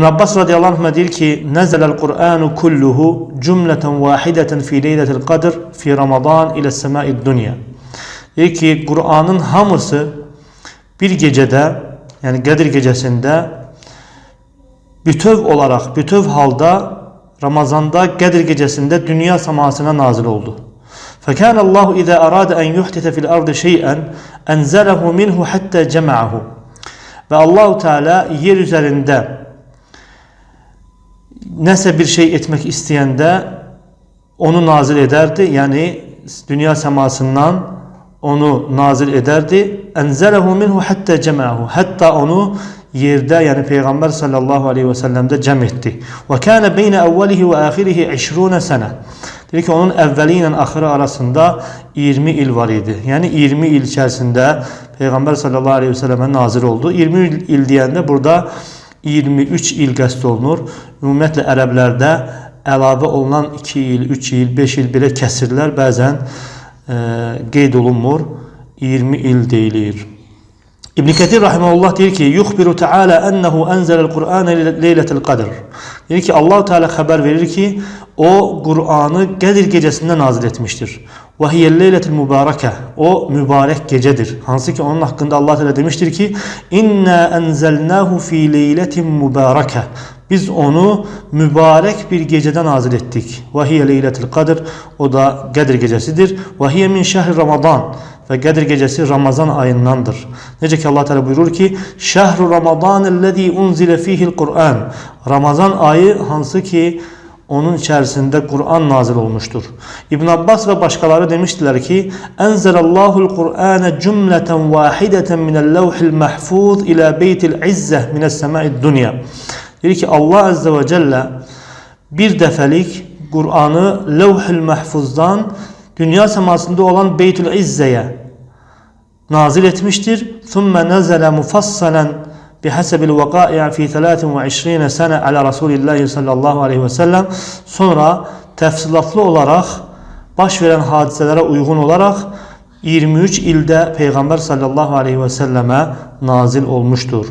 İbn Abbas radıyallahu anh deyir ki: "Nezelel Kur'anu kulluhu cümleten vahideten fi leyletil kadr fi Ramazan ile sema'id dunya." Deyir ki Kur'an'ın hamısı bir gecede, yani Qədir gecesinde bütöv halda Ramazanda Qədir gecesinde dünya semasına nazil oldu. فَكَانَ اللّٰهُ اِذَا أَرَادَ اَنْ يُحْتِثَ فِي الْأَرْضِ شَيْئًا اَنْزَلَهُ مِنْهُ حَتَّى جَمَعَهُ. Ve Allah-u Teala yer üzerinde nese bir şey etmek isteyende onu nazil ederdi. Yani dünya semasından onu nazil ederdi. اَنْزَلَهُ مِنْهُ حَتَّى جَمَعَهُ. Hatta onu yerde, yani Peygamber sallallahu aleyhi ve sellem'de cem etti. وَكَانَ بَيْنَ أَوَّلِهِ وَآخِرِهِ 20 sene. Dedi ki onun evveli ile ahırı arasında 20 il var idi. Yani 20 il içerisinde Peygamber sallallahu aleyhi ve selleme nazil oldu. 20 il diyende burada 23 il qəsd olunur. Ümumiyyətlə ərəblərdə əlavə olunan 2 il, 3 il, 5 il belə kəsirlər. Bəzən qeyd olunmur. 20 il deyilir. İbn Ketir rahimehullah deyir ki: "Yuxbiru Teala ennehu enzelel Kur'an leyletel kadr." Deyir ki Allah Teala haber verir ki o Kur'an'ı Qədir gecesinde nazil etmiştir. Ve hiyel leyletul mübareke. O mübarek gecedir. Hansı ki onun hakkında Allah Teala demiştir ki: "İnna enzelnahu fi leyletin mübareke." Biz onu mübarek bir gecede nazil ettik. Ve hiye leyletul kadr. O da Qədir gecesidir. Ve hiye min şehri Ramazan. Ve Qədir gecesi Ramazan ayındandır. Necə ki Allah Teala buyurur ki: "Şehru Ramazanellezî unzile fîhil Kur'an." Ramazan ayı hansı ki onun içerisinde Kur'an nazil olmuştur. İbn Abbas ve başkaları demiştiler ki: "Enzelallahul Kur'ane cümleten vahideten minel levhil mahfuz ila beytil izzeh mines sema'id dunya." Dedi ki Allah azze ve celle bir defelik Kur'an'ı levhül mahfuzdan dünya semasında olan Beytül İzze'ye nazil etmiştir. ثُمَّ نَزَلَ مُفَصَّلًا بِحَسَبِ الْوَقَائِعَ فِي 23 sene ala Resulillahi sallallahu aleyhi ve sellem. Sonra tefsilatlı olarak baş veren hadiselere uygun olarak 23 ilde Peygamber sallallahu aleyhi ve selleme nazil olmuştur.